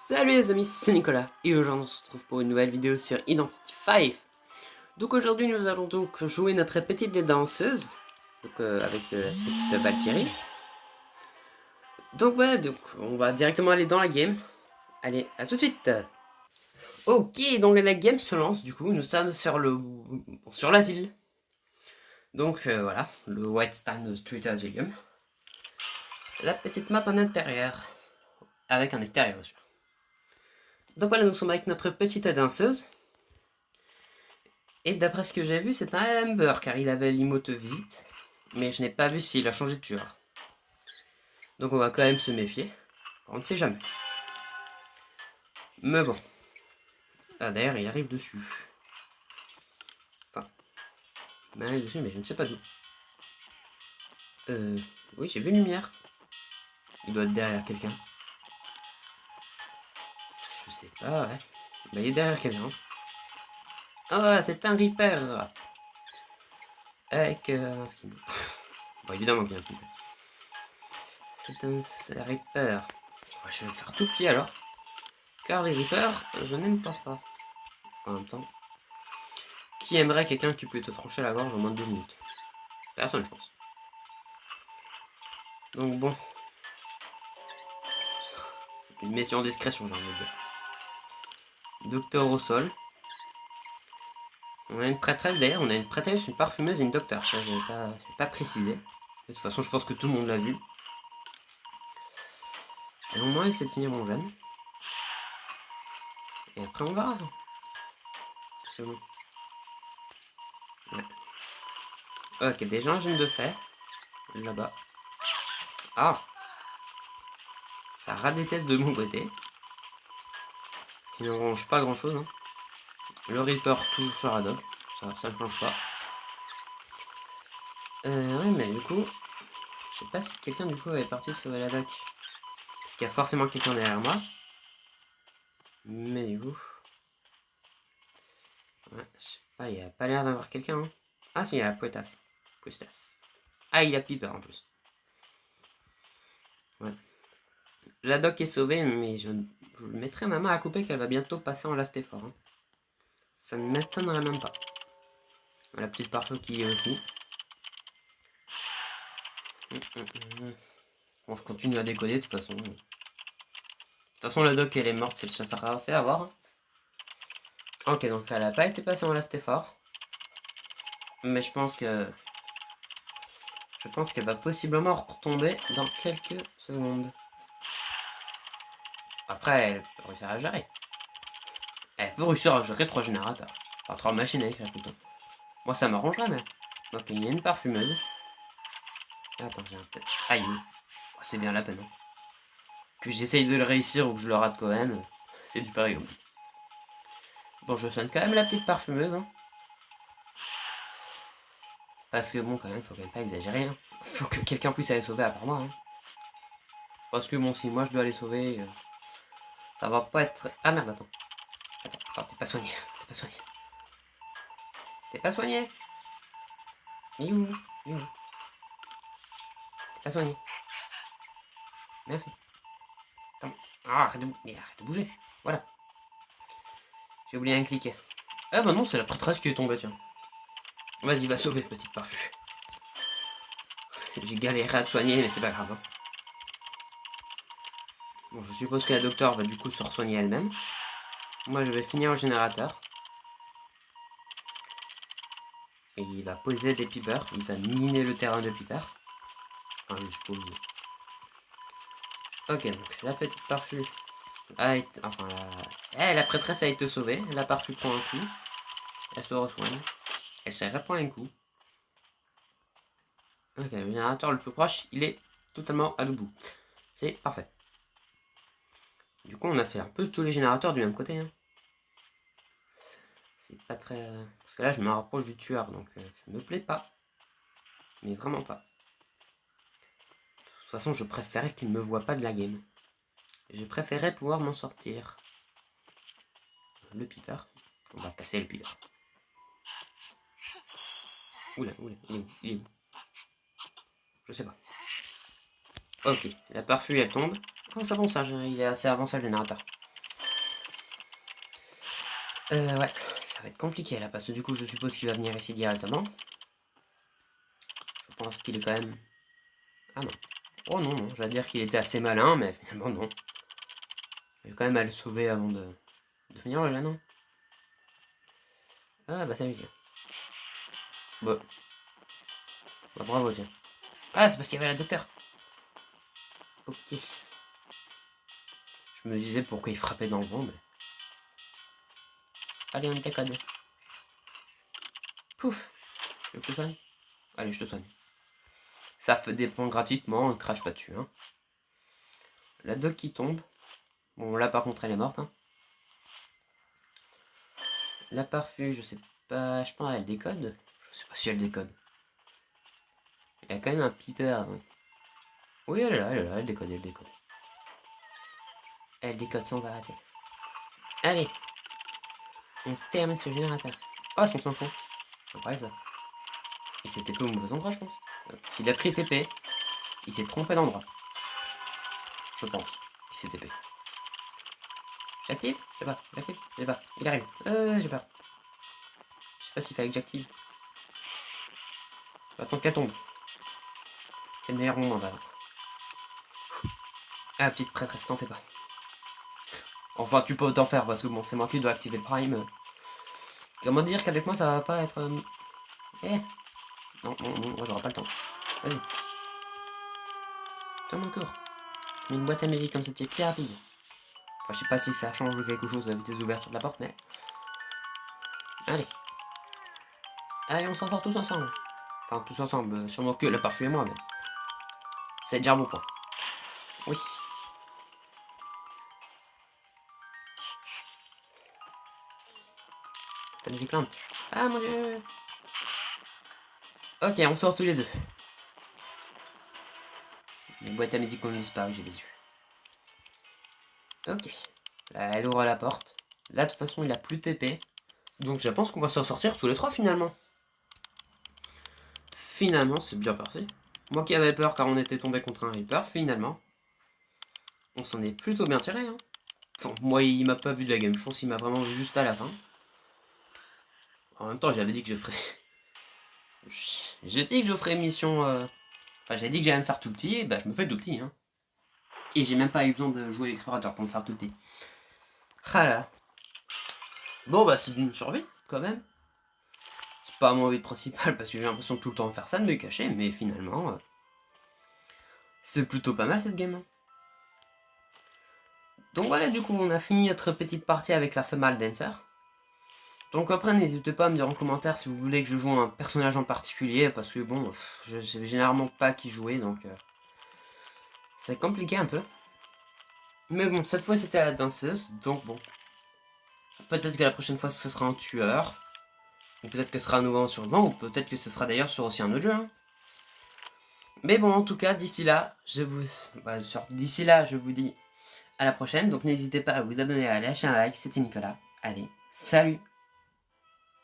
Salut les amis, c'est Nicolas et aujourd'hui on se retrouve pour une nouvelle vidéo sur Identity 5. Donc aujourd'hui nous allons donc jouer notre petite danseuse, donc avec la petite Valkyrie. Donc voilà, donc on va directement aller dans la game. Allez, à tout de suite. Ok, donc la game se lance du coup, nous sommes sur l'asile. Donc voilà, le White Stand Street Asylum. La petite map en intérieur, avec un extérieur bien sûr. Donc voilà, nous sommes avec notre petite danseuse. Et d'après ce que j'ai vu, c'est un Amber car il avait l'emote visite. Mais je n'ai pas vu s'il a changé de tueur. Donc on va quand même se méfier. On ne sait jamais. Mais bon. Ah d'ailleurs il arrive dessus. Enfin. Il arrive dessus mais je ne sais pas d'où. Oui j'ai vu une lumière. Il doit être derrière quelqu'un. Je sais pas ouais. Bah, il est derrière quelqu'un. Ah c'est un Reaper. Avec un skin. Bon évidemment qu'il y a un skin. C'est un Reaper. Je vais le faire tout petit alors. Car les Reapers, je n'aime pas ça. En même temps. Qui aimerait quelqu'un qui peut te trancher la gorge en moins de 2 minutes? Personne, je pense. Donc bon. C'est une mission discrétion, j'ai envie de dire. Docteur au sol. On a une prêtresse, d'ailleurs, on a une prêtresse, une parfumeuse et une docteur. Ça, je n'ai pas précisé. De toute façon, je pense que tout le monde l'a vu. Et au moins, essayer de finir mon jeûne. Et après, on verra. Parce que bon. Ouais. Ok, déjà un jeûne de fer. Là-bas. Ah! Ça rate des tests de mon côté. Ce qui n'arrange pas grand-chose. Hein. Le Reaper touche sur Haddock. Ça ne change pas. Ouais, mais du coup, je sais pas si quelqu'un du coup est parti sauver la doc. Parce qu'il y a forcément quelqu'un derrière moi. Mais du coup. Ouais, je sais pas, il a pas l'air d'avoir quelqu'un. Hein. Ah si, il y a la poétasse. Ah, il a Piper en plus. Ouais. La doc est sauvée, mais je mettrai ma main à couper qu'elle va bientôt passer en last effort. Hein. Ça ne m'étonnerait même pas. La petite parfum qui est aussi. Bon, je continue à décoder de toute façon. De toute façon, la doc, elle est morte, c'est le se fera fait avoir. Ok, donc elle n'a pas été passée en last effort. Mais je pense que... Je pense qu'elle va possiblement retomber dans quelques secondes. Après, elle peut réussir à gérer. Elle peut réussir à gérer 3 générateurs. Enfin, 3 machines à écrire plutôt. Moi, ça m'arrangerait, mais... Ok, il y a une parfumeuse. Attends, j'ai un test. Aïe. Oh, c'est bien la peine. Hein. Que j'essaye de le réussir ou que je le rate quand même, c'est du pari. Bon, je soigne quand même la petite parfumeuse. Hein. Parce que bon, quand même, faut quand même pas exagérer. Hein. Faut que quelqu'un puisse aller sauver à part moi. Hein. Parce que bon, si moi je dois aller sauver, ça va pas être... Ah merde, attends. Attends, t'es pas soigné. T'es pas soigné. T'es pas soigné. You. T'es pas soigné. Merci. Attends. Ah, arrête de bouger. Voilà. J'ai oublié un clic. Ah bah non, c'est la prêtresse qui est tombée, tiens. Vas-y, va sauver, petite parfum. J'ai galéré à te soigner, mais c'est pas grave. Hein. Bon, je suppose que la docteur va du coup se re-soigner elle-même. Moi, je vais finir au générateur. Et il va poser des peepers. Il va miner le terrain de Piper. Enfin, je suppose. Ok, donc la petite parfum a été... Enfin, la prêtresse a été sauvée. La parfum prend un coup. Elle se re-soigne. Elle se reprend un coup. Ok, le générateur le plus proche, il est totalement à l'ebout. C'est parfait. Du coup, on a fait un peu tous les générateurs du même côté. Hein. C'est pas très... Parce que là, je me rapproche du tueur, donc ça me plaît pas. Mais vraiment pas. De toute façon, je préférais qu'il me voit pas de la game. Je préférais pouvoir m'en sortir. Le Piper. On va casser le Piper. Oula, il est où? Je sais pas. Ok, la parfum elle tombe. Oh, c'est bon ça, il est assez avancé le générateur. Ouais, ça va être compliqué là, parce que du coup, je suppose qu'il va venir ici directement. Je pense qu'il est quand même... Ah non. Oh non, non, j'allais dire qu'il était assez malin, mais finalement non. Je vais quand même aller le sauver avant de finir là, non? Ah bah salut, tiens. Bon. Bah bravo, tiens. Ah, c'est parce qu'il y avait la docteur. Ok. Je me disais pourquoi il frappait dans le vent, mais... Allez, on déconne. Pouf. Tu veux que je te soigne? Allez, je te soigne. Ça fait des points gratuitement, on ne crache pas dessus, hein. La doc qui tombe. Bon, là par contre, elle est morte, hein. La parfum, je sais pas, je pense qu'elle décode. Je sais pas si elle décode. Il y a quand même un piper. Oui, oui, elle est là, elle est là, elle décode, elle décode. Elle décode sans arrêter. Allez, on termine ce générateur. Oh, son sympho. Incroyable ça. Il s'est TP au mauvais endroit, je pense. S'il a pris TP, il s'est trompé d'endroit. Je pense qu'il s'est TP. J'active? Je sais pas, j'active? Je sais pas, il arrive. J'ai peur. Je sais pas s'il fallait que j'active. Je vais attendre qu'elle tombe. C'est le meilleur moment, bah. Ah, petite prêtresse, t'en fais pas. Enfin, tu peux t'en faire parce que bon, c'est moi qui dois activer le prime. Comment dire qu'avec moi ça va pas être. Eh non, non, non, moi j'aurai pas le temps. Vas-y. T'en mon cours. Je mets une boîte à musique comme ça, c'est plus rapide. Enfin, je sais pas si ça change quelque chose la vitesse d'ouverture de la porte, mais. Allez. Allez, on s'en sort tous ensemble. Enfin, tous ensemble, sûrement que la parfum et moi, mais. C'est déjà un bon point. Oui. Ta musique lente. Ah mon dieu. Ok, on sort tous les deux. Les boîtes à musique ont disparu, j'ai les yeux. Ok. Là, elle ouvre la porte. Là, de toute façon, il a plus de TP. Donc, je pense qu'on va s'en sortir tous les trois finalement. Finalement, c'est bien parti. Moi qui avais peur car on était tombé contre un Reaper, finalement, on s'en est plutôt bien tiré. Hein. Enfin, moi, il m'a pas vu de la game. Je pense qu'il m'a vraiment vu juste à la fin. En même temps, j'avais dit que je ferais. J'ai dit que je ferais mission. Enfin, j'ai dit que j'allais me faire tout petit, et bah je me fais tout petit. Hein. Et j'ai même pas eu besoin de jouer l'explorateur pour me faire tout petit. Ah là. Bon, bah c'est une survie, quand même. C'est pas mon but principal parce que j'ai l'impression de tout le temps faire ça, de me cacher, mais finalement. C'est plutôt pas mal cette game. Hein. Donc voilà, du coup, on a fini notre petite partie avec la Female Dancer. Donc après, n'hésitez pas à me dire en commentaire si vous voulez que je joue un personnage en particulier, parce que bon, je sais généralement pas qui jouer, donc c'est compliqué un peu. Mais bon, cette fois c'était la danseuse, donc bon. Peut-être que la prochaine fois ce sera un tueur, ou peut-être que ce sera un nouveau en survivant, ou peut-être que ce sera d'ailleurs sur aussi un autre jeu. Hein. Mais bon, en tout cas, d'ici là, je vous dis à la prochaine, donc n'hésitez pas à vous abonner, à lâcher un like, c'était Nicolas. Allez, salut!